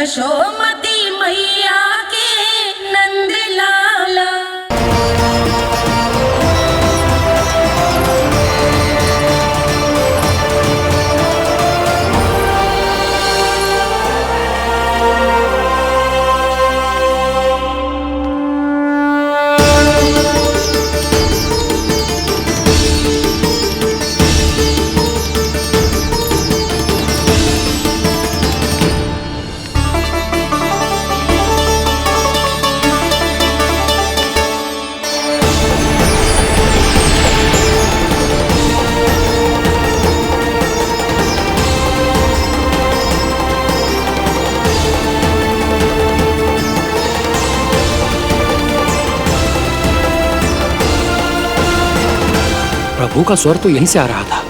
यशोमती मैया के नंद लाला। प्रभु का स्वर तो यहीं से आ रहा था,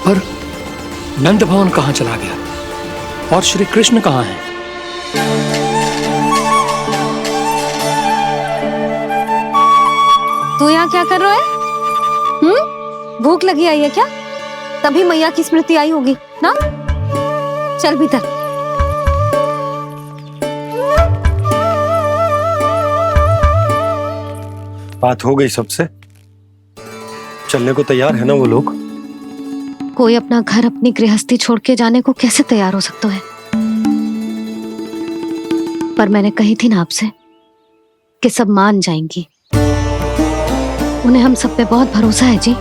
पर नंद भवन कहां चला गया और श्री कृष्ण कहां हैं? तू यहाँ क्या कर रहा है? भूख लगी आई है क्या? तभी मैया की स्मृति आई होगी ना? चल भीतर। बात हो गई सबसे? चलने को तैयार है ना वो लोग? कोई अपना घर अपनी गृहस्थी छोड़ के जाने को कैसे तैयार हो सकता है? पर मैंने कही थी ना आपसे कि सब मान जाएंगी। उन्हें हम सब पे बहुत भरोसा है जी।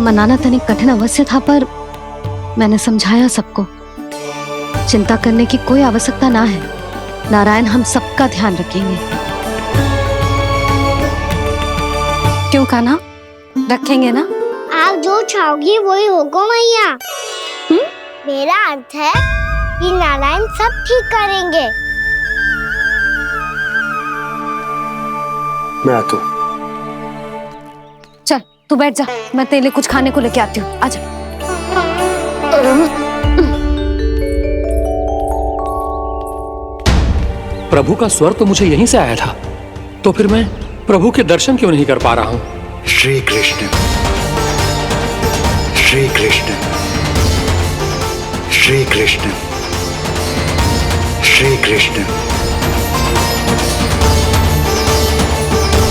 मनाना तनिक कठिन अवश्य था, पर मैंने समझाया सबको। चिंता करने की कोई आवश्यकता ना है। नारायण हम सबका ध्यान रखेंगे। क्यों कान्हा, रखेंगे ना? आप जो चाहोगी वही होगा मैया। मेरा अर्थ है कि नारायण सब ठीक करेंगे। मैं आता हूं। चल तू बैठ जा, मैं तेरे लिए कुछ खाने को लेके आती हूँ। आजा। प्रभु का स्वर तो मुझे यहीं से आया था, तो फिर मैं प्रभु के दर्शन क्यों नहीं कर पा रहा हूं? श्री कृष्ण, श्री कृष्ण, श्री कृष्ण, श्री कृष्ण,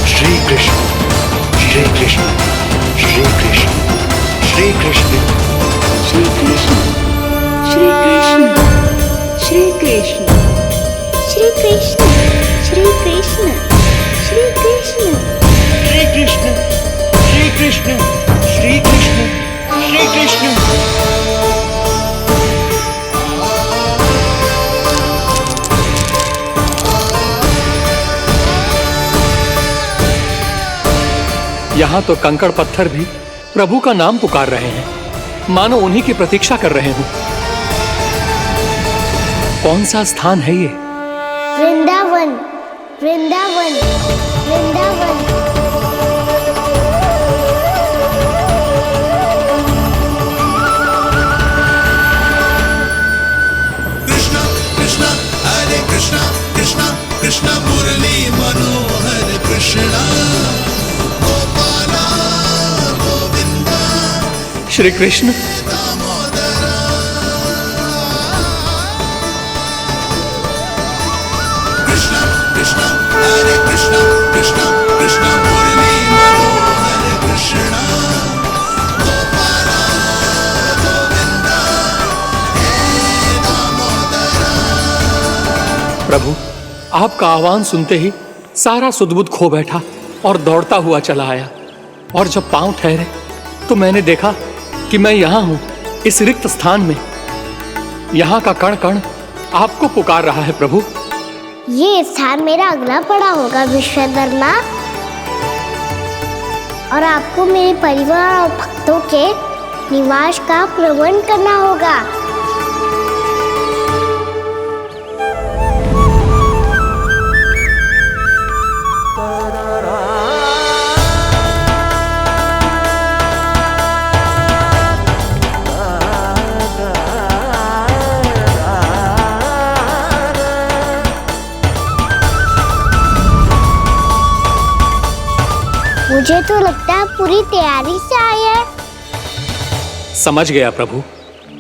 श्री कृष्ण, श्री कृष्ण, श्री कृष्ण, श्री कृष्ण, श्री कृष्ण, श्री कृष्ण, श्री कृष्ण, श्री कृष्ण, श्री कृष्ण, श्री कृष्ण, श्री कृष्ण, श्री कृष्ण, श्री कृष्ण, श्री कृष्ण। यहां तो कंकड़ पत्थर भी प्रभु का नाम पुकार रहे हैं, मानो उन्हीं की प्रतीक्षा कर रहे हूं। कौन सा स्थान है ये? वृंदावन, वृंदावन, वृंदावन। कृष्णा कृष्णा हरे कृष्णा, कृष्णा कृष्णा मुरली मनोहर कृष्णा, गोपाला गोविंदा श्री कृष्ण। दामोदरा। कृष्णा कृष्णा हरे कृष्णा, कृष्णा कृष्णा मुरली मनोहर कृष्णा, गोपाला गोविंदा हे दामोदरा। प्रभु, आपका आह्वान सुनते ही सारा सुध-बुध खो बैठा और दौड़ता हुआ चला आया। और जब पांव ठहरे तो मैंने देखा कि मैं यहाँ हूँ, इस रिक्त स्थान में। यहाँ का कण कण आपको पुकार रहा है प्रभु। ये स्थान मेरा अगला पड़ा होगा विश्वकर्मा, और आपको मेरे परिवार और भक्तों के निवास का प्रबंध करना होगा। मुझे तो लगता है पूरी तैयारी से आए हैं। समझ गया प्रभु,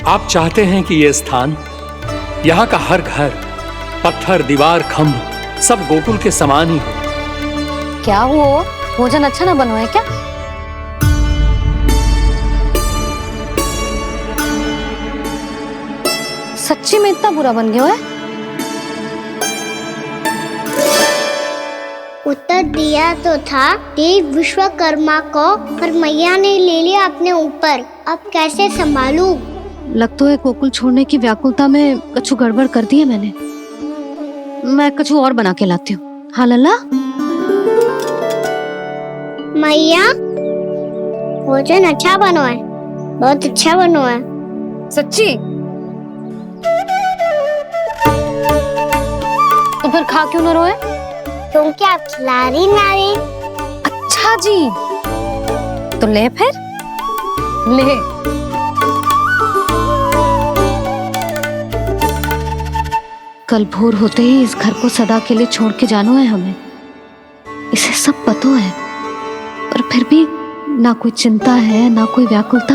आप चाहते हैं कि यह स्थान, यहाँ का हर घर, पत्थर, दीवार, खंभ सब गोकुल के समान ही हो। क्या वो भोजन अच्छा ना बनो है क्या? सच्ची में इतना बुरा बन गया है? उत्तर दिया तो था देव विश्वकर्मा को, पर मैया ने ले लिया अपने ऊपर। अब कैसे संभालूं? लग तो है गोकुल छोड़ने की व्याकुलता में कछु गड़बड़ कर दी है मैंने। मैं कछु और बना के लाती हूँ। हाँ लल्ला? मैया, भोजन अच्छा बनो है, बहुत अच्छा बनो है। सच्ची? तो फिर खा क्यों न रोए? तुम क्या खिला रही नारी? अच्छा जी, तो ले फिर ले। कल भोर होते ही इस घर को सदा के लिए छोड़ के जाना है हमें। इसे सब पता है, पर फिर भी ना कोई चिंता है ना कोई व्याकुलता।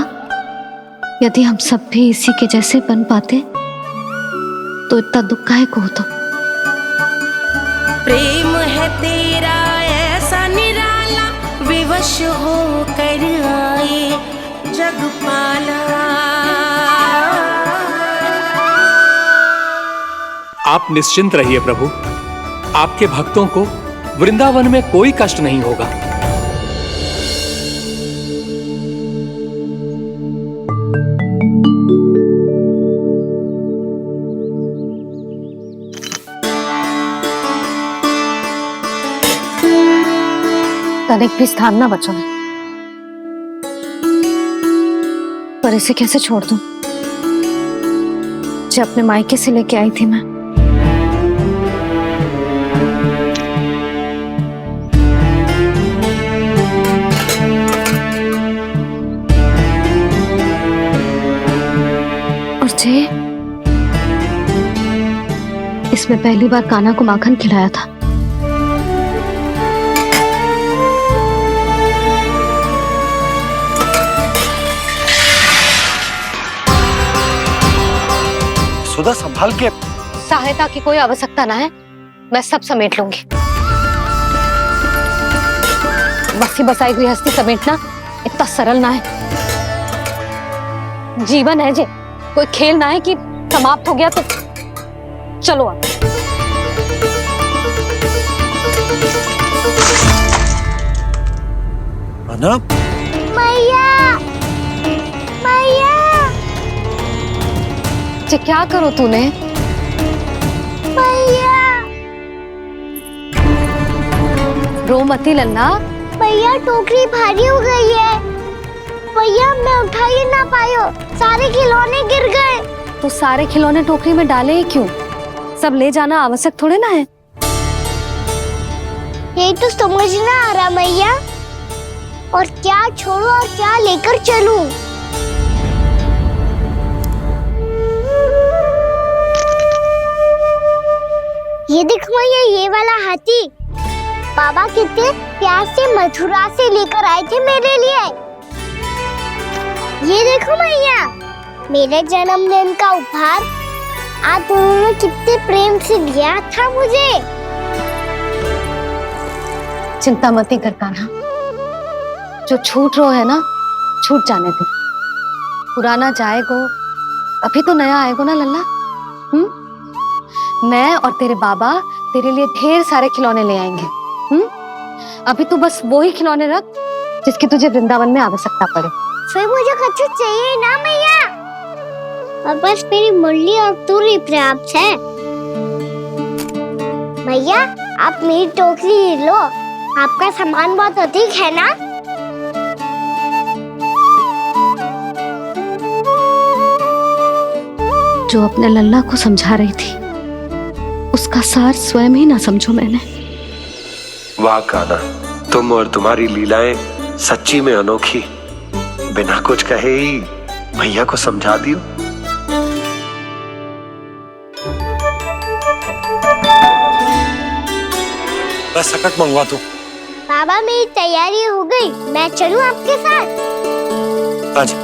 यदि हम सब भी इसी के जैसे बन पाते तो इतना दुख काहे को होता। प्रेम है तेरा ऐसा निराला, विवश हो कर आए जगपाला। आप निश्चिंत रहिए प्रभु, आपके भक्तों को वृंदावन में कोई कष्ट नहीं होगा। तनिक भी स्थान ना बचो है, पर इसे कैसे छोड़ दूं? जब अपने मायके से लेके आई थी मैं। और जे इसमें पहली बार कान्हा को माखन खिलाया था। सुधा संभाल के। सहायता की कोई आवश्यकता ना है, मैं सब समेट लूंगी। बसी बसाई गृहस्थी समेटना इतना सरल ना है। जीवन है जे, कोई खेल ना है कि समाप्त हो गया तो चलो अब। अना? मैया, मैया, जे क्या करो तूने? मैया, रो मती लल्ला। भैया टोकरी भारी हो गई है। भैया मैं उठा ही ना पायो, सारे खिलौने गिर गए। तो सारे खिलौने टोकरी में डाले ही क्यों? सब ले जाना आवश्यक थोड़े ना है। यही तो समझ ना आ रहा मैया, और क्या छोड़ू और क्या लेकर चलूं? ये देख मैया, ये वाला हाथी बाबा कितने प्यार से मथुरा से लेकर आए थे मेरे लिए। ये देखो मैया, मेरे जन्मदिन का उपहार आप उन्होंने कितने प्रेम से दिया था मुझे। चिंता मती कर कान्हा, जो छूट रो है ना छूट जाने दे। पुराना जाएगो, अभी तो नया आएगो ना लल्ला। मैं और तेरे बाबा तेरे लिए ढेर सारे खिलौने ले आएंगे। अभी तू बस वो ही खिलौने रख जिसकी तुझे वृंदावन में आवश्यकता पड़े। फिर मुझे कछु चाहिए ना मैया, और बस मेरी मुरली और तुरी पर्याप्त है। भैया आप मेरी टोकरी ले लो, आपका सामान बहुत अधिक है ना। जो अपने लल्ला को समझा रही थी उसका सार स्वयं ही ना समझो मैंने। वाह कान्हा, तुम और तुम्हारी लीलाएं सच्ची में अनोखी। बिना कुछ कहे ही भैया को समझा दियो। बस सकट मंगवा दो। बाबा मेरी तैयारी हो गई, मैं चलूं आपके साथ? आजा।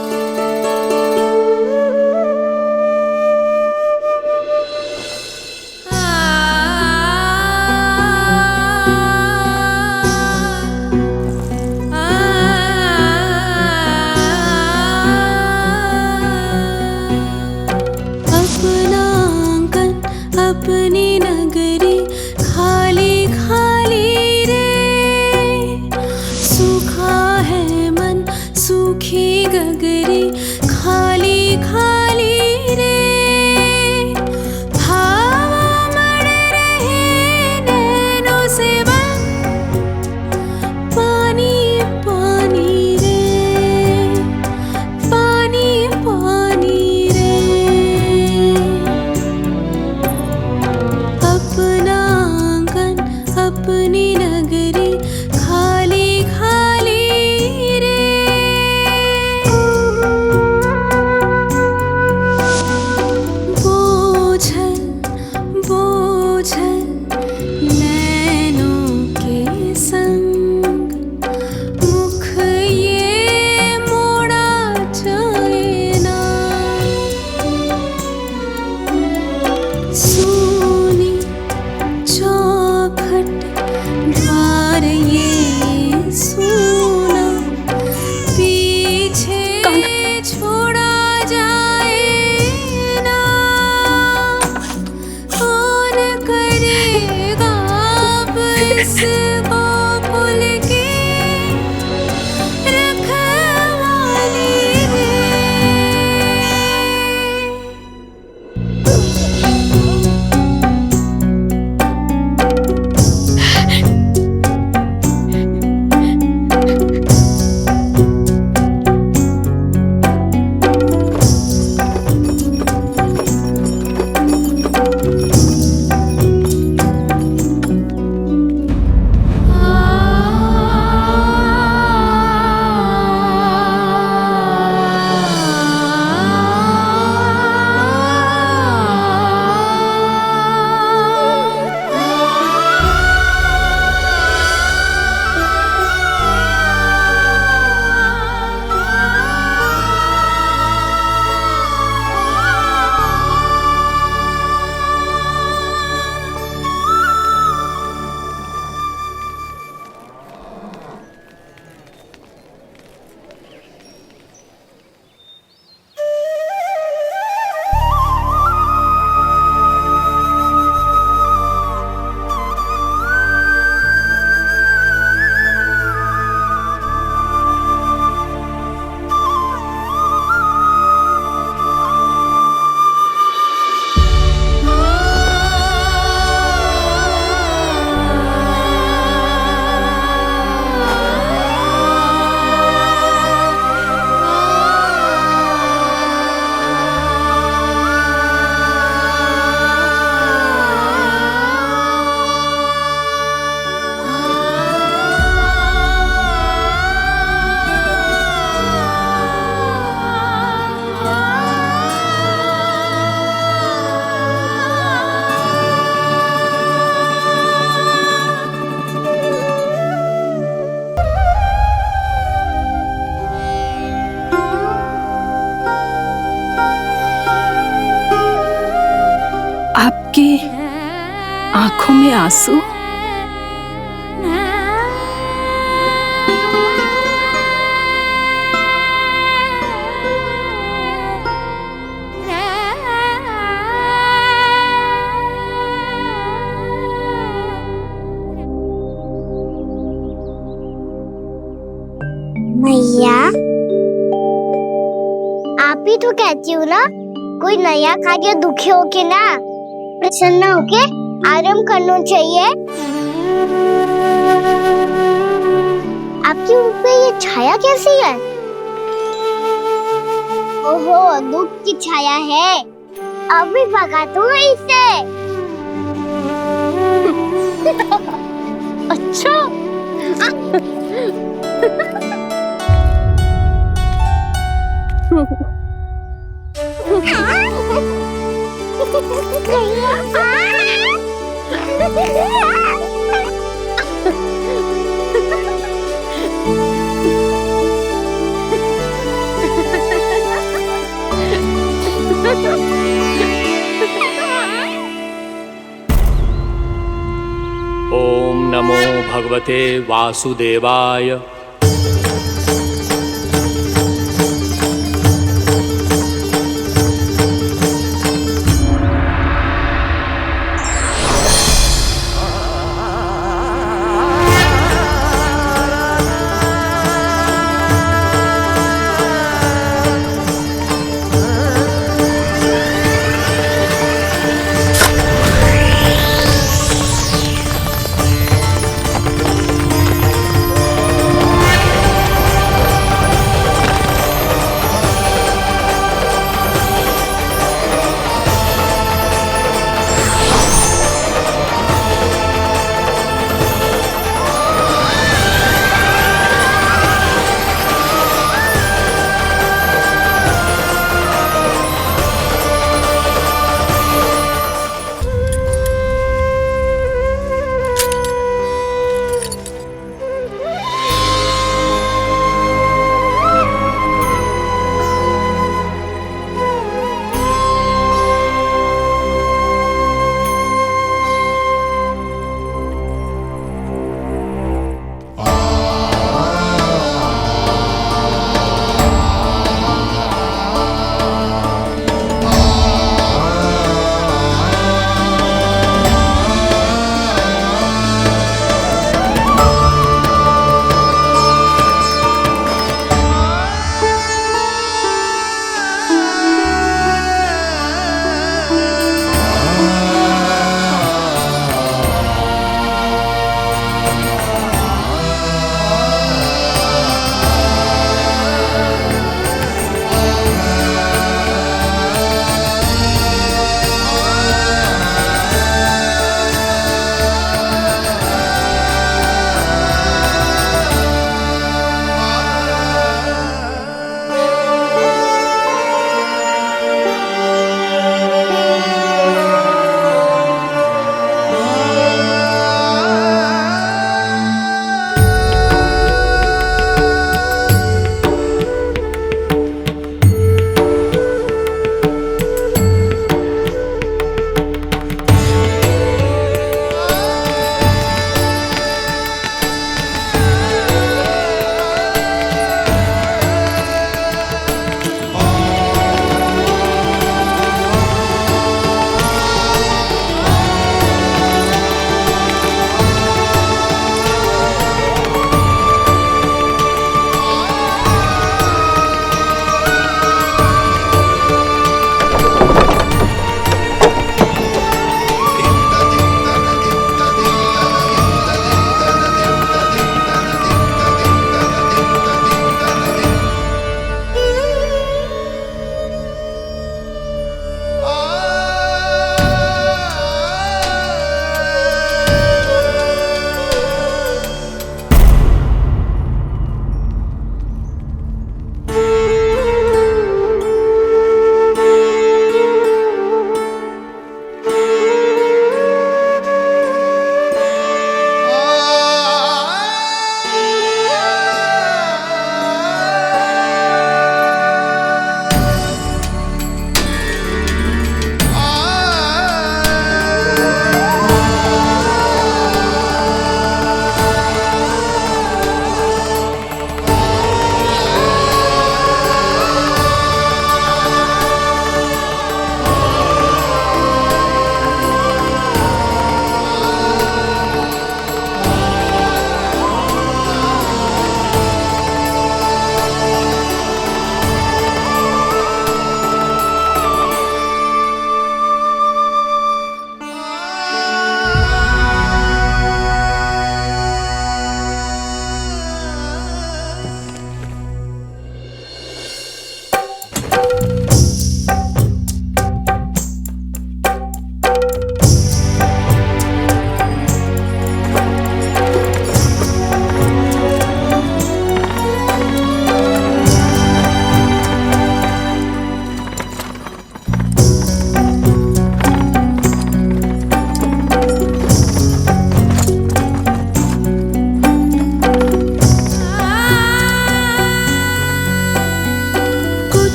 आपकी आंखों में आंसू? मैया, आप ही तो कहती हो ना, कोई नया खा के दुखी होके ना, प्रसन्न होके आराम करना चाहिए। आपकी मुंह पे ये छाया कैसी है? ओहो, दुख की छाया है। अभी भगा दूं इसे। अच्छा। ओम नमो भगवते वासुदेवाय।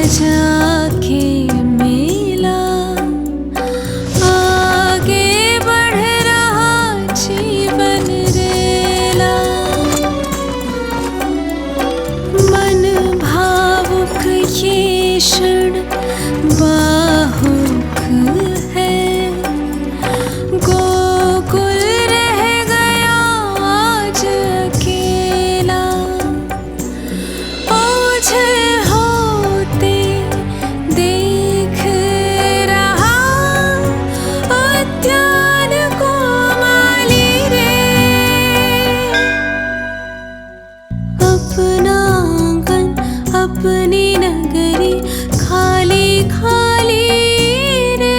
सजा के मेला आगे बढ़ रहा जीवन रेला। मन भावुक ये क्षण बाहुक है, गोकुल रह गया आज अकेला। ओझल होते देख रहा उद्यान को माली रे। अपना आंगन अपनी नगरी खाली खाली रे।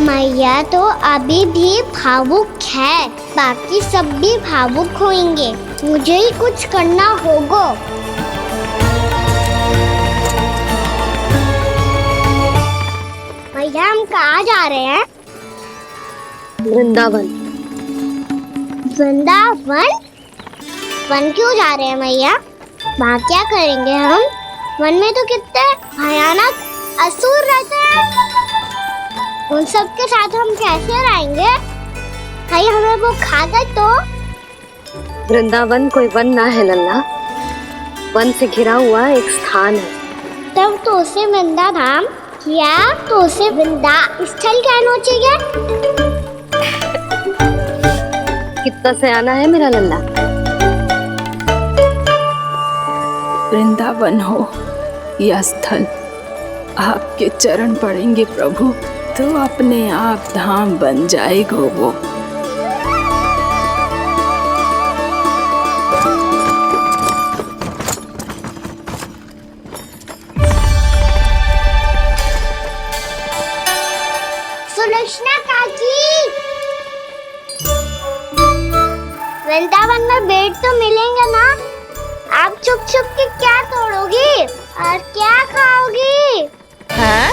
मैया तो अभी भी भावुक है, बाकी सब भी भावुक होंगे। मुझे ही कुछ करना होगा। भैया हम कहाँ जा रहे हैं? वृंदावन। वृंदावन? वन क्यों जा रहे हैं मैया? वहाँ क्या करेंगे हम? वन में तो कितने भयानक असुर रहते हैं। उन सब के साथ हम कैसे रहेंगे? भाई हमें वो खा गए तो? वृंदावन कोई वन ना है लल्ला, वन से घिरा हुआ एक स्थान है। तब तो उसे वृंदा धाम या तो उसे वृंदा स्थल कहना चाहिए। कितना सयाना है मेरा लल्ला। वृंदावन हो या स्थल, आपके चरण पड़ेंगे प्रभु तो अपने आप धाम बन जाएगा वो। सुलक्षणा काकी, वृंदावन में बेट तो मिलेंगे ना? आप छुप छुप के क्या तोड़ोगी और क्या खाओगी? हाँ?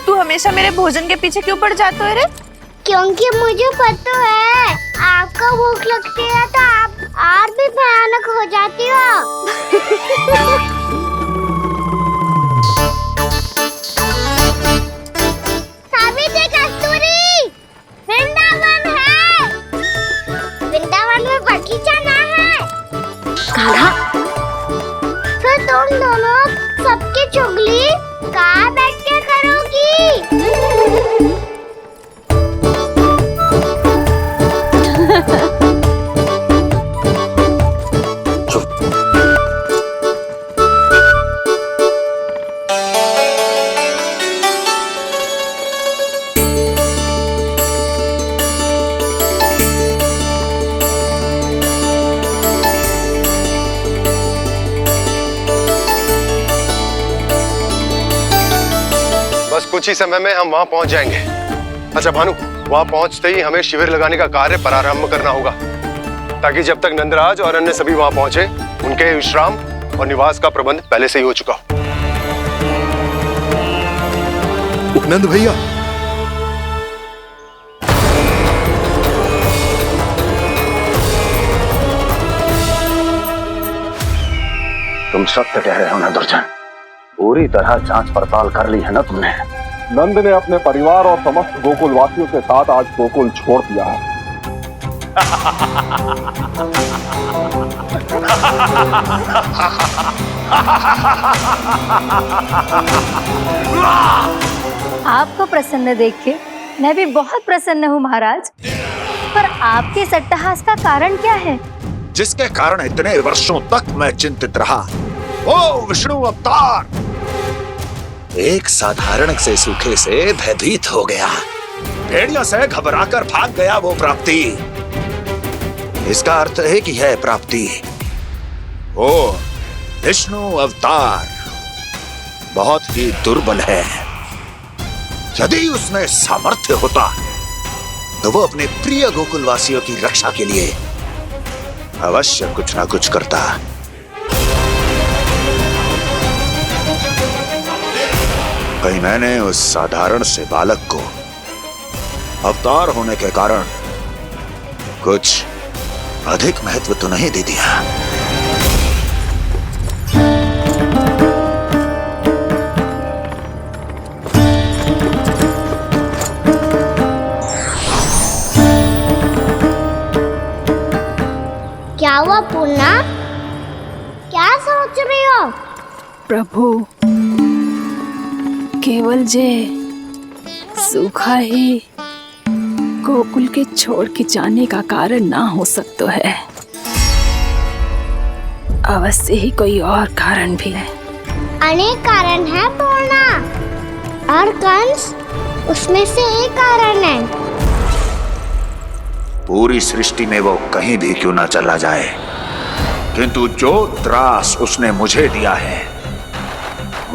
तू हमेशा मेरे भोजन के पीछे क्यों पड़ जाते हो रे? क्योंकि मुझे पता है आपको भूख लगती है तो आप और भी भयानक हो जाती हो। सावित्री, कस्तूरी, वृंदावन है। वृंदावन में बगीचा ना है। कान्हा, फिर तुम दोनों सबकी चुगली कहाँ बैठ के करोगी? बस कुछ ही समय में हम वहां पहुंच जाएंगे। अच्छा भानु, वहां पहुंचते ही हमें शिविर लगाने का कार्य प्रारंभ करना होगा, ताकि जब तक नंदराज और अन्य सभी वहां पहुंचे उनके विश्राम और निवास का प्रबंध पहले से ही हो चुका हो। नंद भैया, तुम सत्य कह रहे हो ना दुर्जन, पूरी तरह जांच पड़ताल कर ली है ना तुमने? नंद ने अपने परिवार और समस्त गोकुल वासियों के साथ आज गोकुल छोड़ दिया है। आपको प्रसन्न देख के मैं भी बहुत प्रसन्न हूँ महाराज। पर आपके इस अट्टहास का कारण क्या है? जिसके कारण इतने वर्षों तक मैं चिंतित रहा। ओ विष्णु अवतार! एक साधारण से सूखे से भयभीत हो गया, भेड़ियों से घबराकर भाग गया वो प्राप्ति। इसका अर्थ है कि यह प्राप्ति ओ विष्णु अवतार बहुत ही दुर्बल है। यदि उसमें सामर्थ्य होता तो वो अपने प्रिय गोकुलवासियों की रक्षा के लिए अवश्य कुछ ना कुछ करता। कहीं मैंने उस साधारण से बालक को अवतार होने के कारण कुछ अधिक महत्व तो नहीं दे दिया। क्या हुआ पूर्णा? क्या सोच रही हो? प्रभु, केवल जे सूखा ही गोकुल के छोड़ के जाने का कारण ना हो सकता है। अवश्य ही कोई और कारण भी है। अनेक कारण है पूर्णा, और कंस उसमें से एक कारण है। पूरी सृष्टि में वो कहीं भी क्यों ना चला जाए, किंतु जो त्रास उसने मुझे दिया है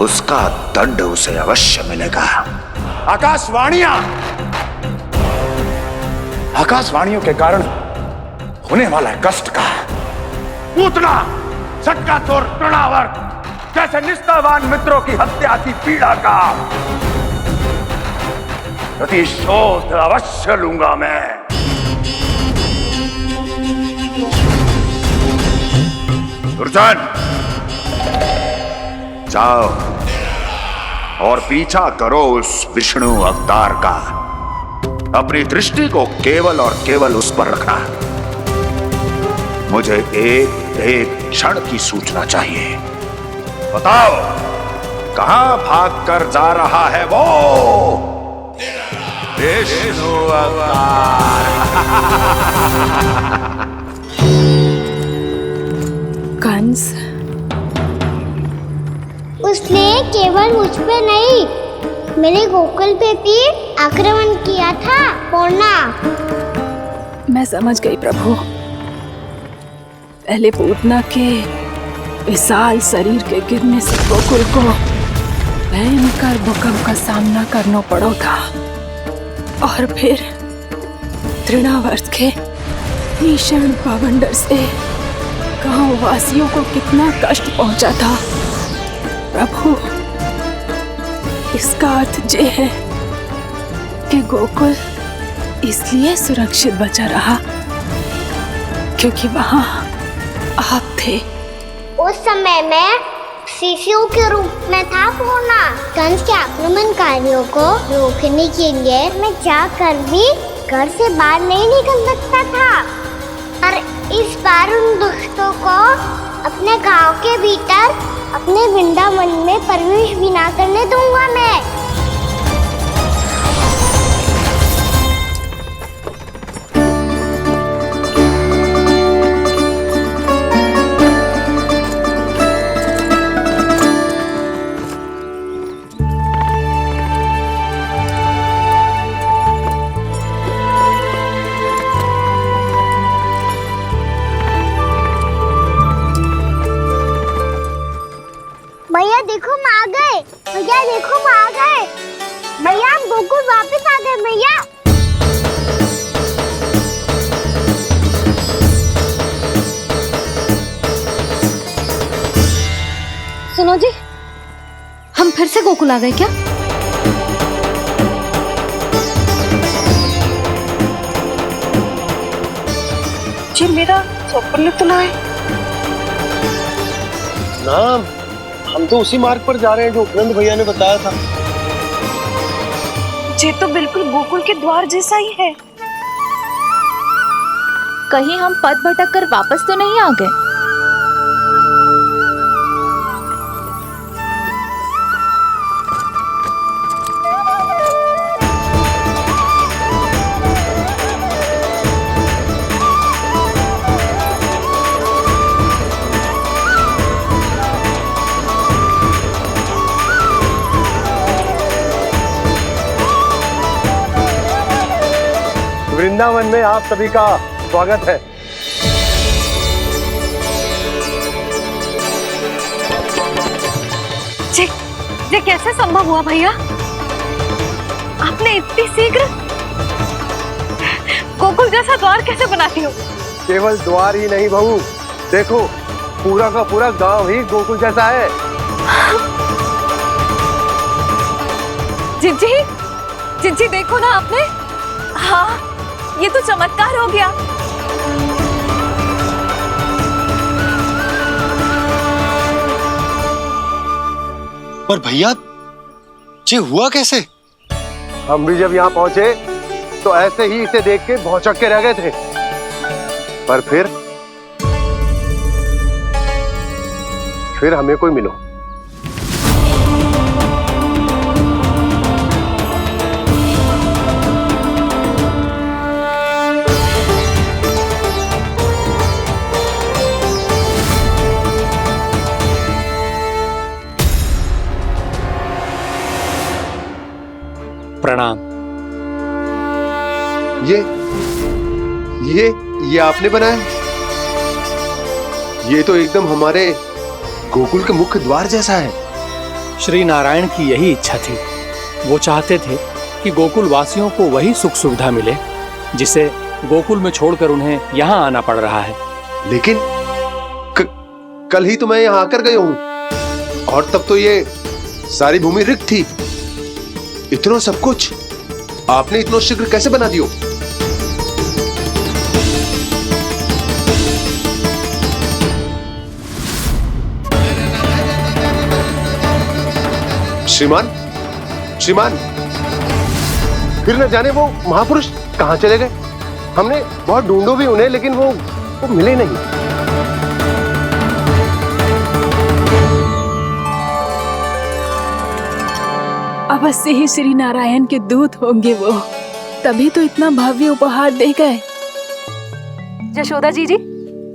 उसका दंड उसे अवश्य मिलेगा। आकाशवाणियों के कारण होने वाला कष्ट का, पूतना, सटका चोर, तृणावर जैसे निष्ठावान मित्रों की हत्या की पीड़ा का प्रतिशोध अवश्य लूंगा मैं। दुर्जन, जाओ और पीछा करो उस विष्णु अवतार का। अपनी दृष्टि को केवल और केवल उस पर रखना। मुझे एक एक क्षण की सूचना चाहिए। बताओ, कहां भागकर जा रहा है वो विष्णु अवतार? कंस, उसने केवल मुझ पे नहीं, मेरे गोकुल पे भी आक्रमण किया था पूर्णा। मैं समझ गई प्रभु। पहले पूतना के विशाल शरीर के गिरने से गोकुल को भयंकर भूकंप का सामना करना पड़ा था, और फिर तृणावर्त के भीषण पावंडर से गांव वासियों को कितना कष्ट पहुंचा था। प्रभु, इसका अर्थ ये है कि गोकुल इसलिए सुरक्षित बचा रहा क्योंकि वहां आप थे। उस समय मैं शिशु के रूप में था पूर्णा। कंस के आक्रमणकारियों को रोकने के लिए मैं जाकर भी घर से बाहर नहीं निकल सकता था, और इस बार उन दुष्टों को अपने गांव के भीतर, अपने वृंदावन में प्रवेश भी ना करने दूंगा मैं। भैया देखो हम आ गए, भैया देखो हम आ गए, भैया हम गोकुल वापस आ गए भैया। सुनो जी, हम फिर से गोकुल आ गए क्या? जी मेरा स्वप्न तो ना है ना, हम तो उसी मार्ग पर जा रहे हैं जो उपनंद भैया ने बताया था। ये तो बिल्कुल गोकुल के द्वार जैसा ही है। कहीं हम पथ भटक कर वापस तो नहीं आ गए? वृंदावन में आप सभी का स्वागत है। ये कैसे संभव हुआ भैया? आपने इतनी शीघ्र गोकुल जैसा द्वार कैसे बनाती हो? केवल द्वार ही नहीं बहू, देखो पूरा का पूरा गांव ही गोकुल जैसा है। जिज्जी, जिज्जी देखो ना आपने। हाँ, ये तो चमत्कार हो गया। पर भैया ये हुआ कैसे? हम भी जब यहाँ पहुंचे तो ऐसे ही इसे देख के भौचक के रह गए थे, पर फिर हमें कोई मिलो। प्रणाम। ये आपने बनाया? ये तो एकदम हमारे गोकुल के मुख्य द्वार जैसा है। श्री नारायण की यही इच्छा थी। वो चाहते थे कि गोकुल वासियों को वही सुख सुविधा मिले जिसे गोकुल में छोड़कर उन्हें यहाँ आना पड़ रहा है। लेकिन कल ही तो मैं यहाँ आकर गया हूँ और तब तो ये सारी भूमि रिक्त थी। इतना सब कुछ आपने इतना शीघ्र कैसे बना दियो? श्रीमान, फिर न जाने वो महापुरुष कहां चले गए। हमने बहुत ढूंढो भी उन्हें, लेकिन वो मिले नहीं। अवश्य ही श्री नारायण के दूत होंगे वो, तभी तो इतना भव्य उपहार दे गए। यशोदा जी,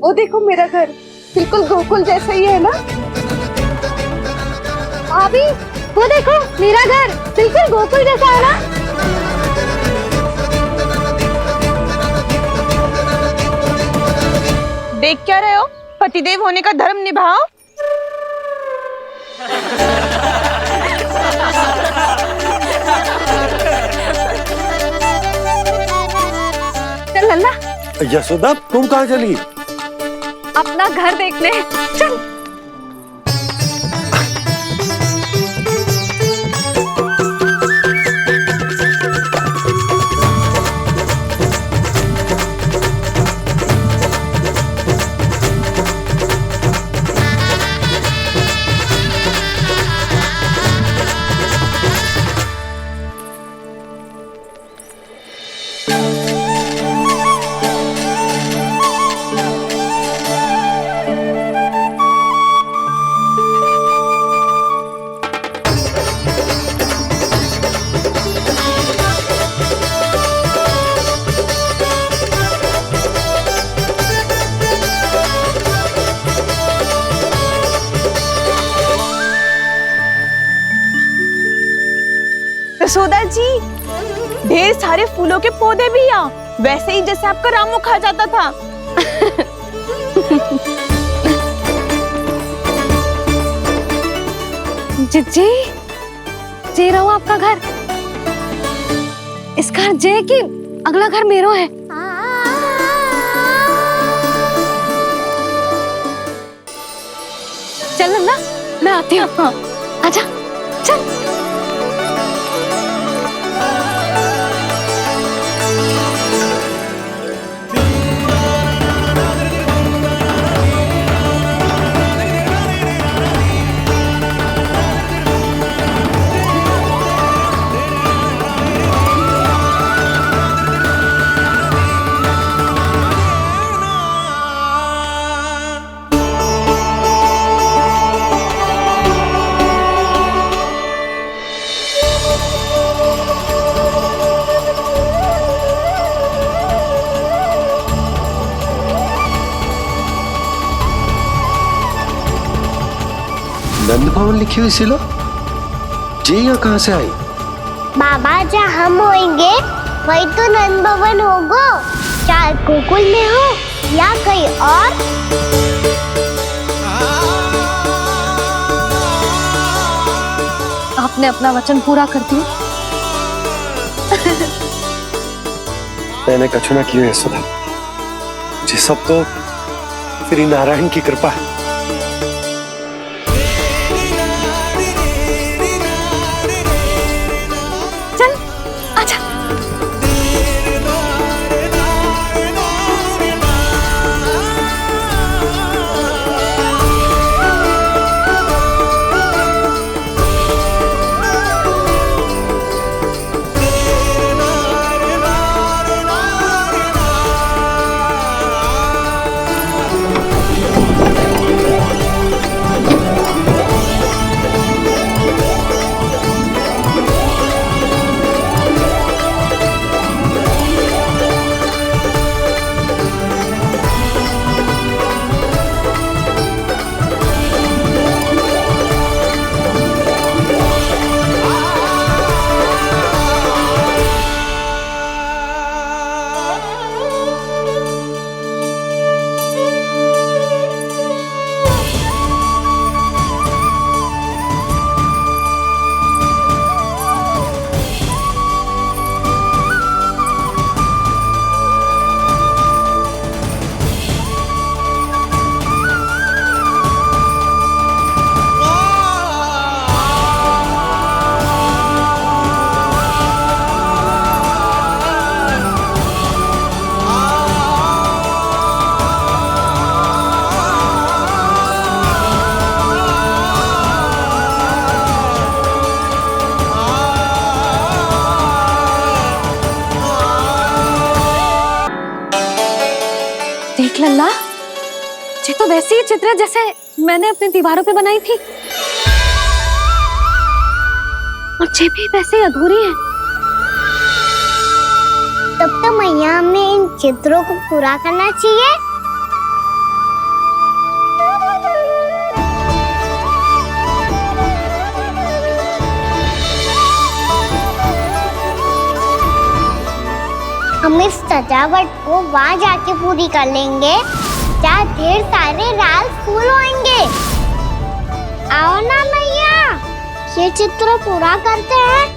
वो देखो मेरा घर बिल्कुल गोकुल जैसा ही है ना? भाभी, वो देखो मेरा घर बिल्कुल गोकुल जैसा है ना? देख क्या रहे हो? पतिदेव होने का धर्म निभाओ। चल लल्ला। यशोदा, तुम कहाँ चली? अपना घर देखने। चल। यशोदा जी, ढेर सारे फूलों के पौधे भी यहाँ, वैसे ही जैसे आपका रामू खा जाता था। जिज्जी, जे रहो आपका घर। इस घर जे की अगला घर मेरो है। चल ना, मैं आती हूँ। आजा, चल। नंद भवन लिखी हुई सिलो जी यहाँ कहाँ से आई? बाबा जहाँ हम होंगे वही तो नंद भवन होगा, चाहे गोकुल में हो या कहीं और। आपने अपना वचन पूरा कर दिया। मैंने कछु ना किया यशोदा, ये सब तो श्री नारायण की कृपा है। चल आजा। देख लल्ला, ये तो वैसी ही चित्र है जैसे मैंने अपनी दीवारों पे बनाई थी, और ये भी वैसे ही अधूरी है। तब तो मैया हमें इन चित्रों को पूरा करना चाहिए। हम इस सजावट को वहाँ जाके पूरी कर लेंगे जहाँ ढेर सारे लाल फूल होंगे। आओ ना मैया, ये चित्र पूरा करते हैं।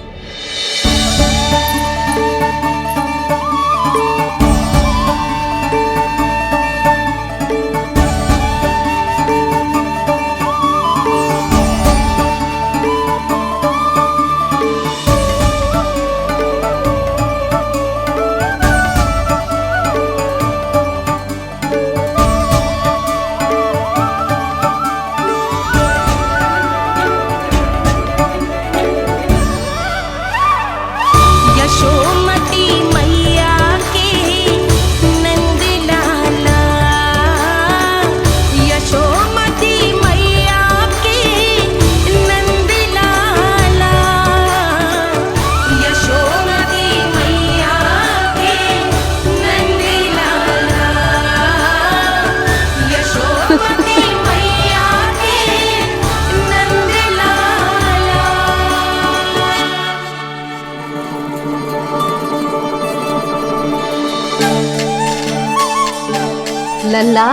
लल्ला,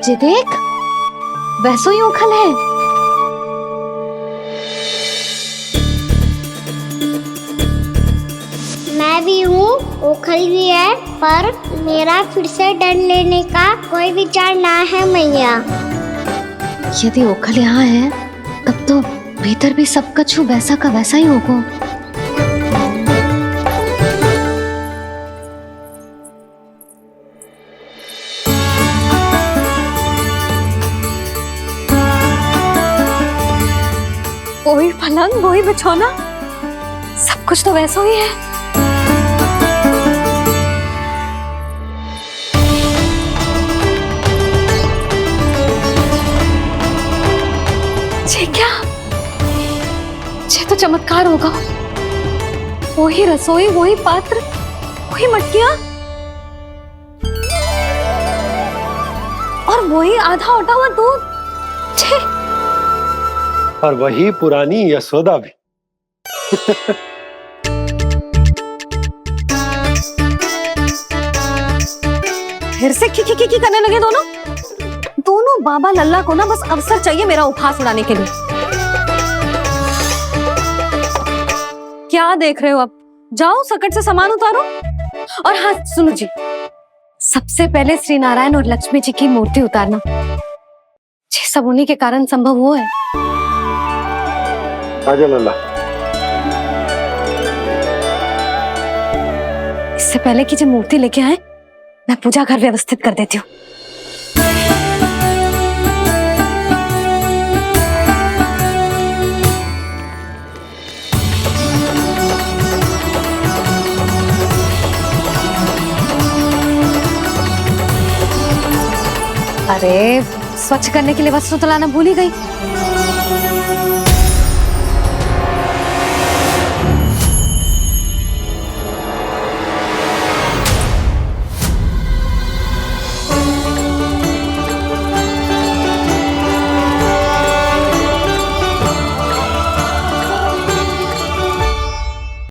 ये देख, वैसो ही उखल है। मैं भी हूँ, उखल भी है, पर मेरा फिर से डर लेने का कोई विचार ना है मैया। यदि ओखल यहाँ है, तब तो भीतर भी सब कछु वैसा का वैसा ही होगा। वही पलंग, वही बिछौना, सब कुछ तो वैसा ही है। ये क्या? ये तो चमत्कार होगा। वही रसोई, वही पात्र, वही मटकियां, और वही आधा उटा हुआ दूध। और वही पुरानी यशोदा भी। फिर से खी करने लगे दोनों बाबा लल्ला को ना बस अवसर चाहिए मेरा उपहास उड़ाने के लिए। क्या देख रहे हो, अब जाओ सकट से सामान उतारो। और हाँ सुनो जी, सबसे पहले श्री नारायण और लक्ष्मी जी की मूर्ति उतारना, ये सब उन्हीं के कारण संभव हुआ है। आजा लल्ला। इससे पहले कि जो मूर्ति लेके आए, मैं पूजा घर व्यवस्थित कर देती हूँ। अरे स्वच्छ करने के लिए वस्त्र तो लाना भूल ही गई।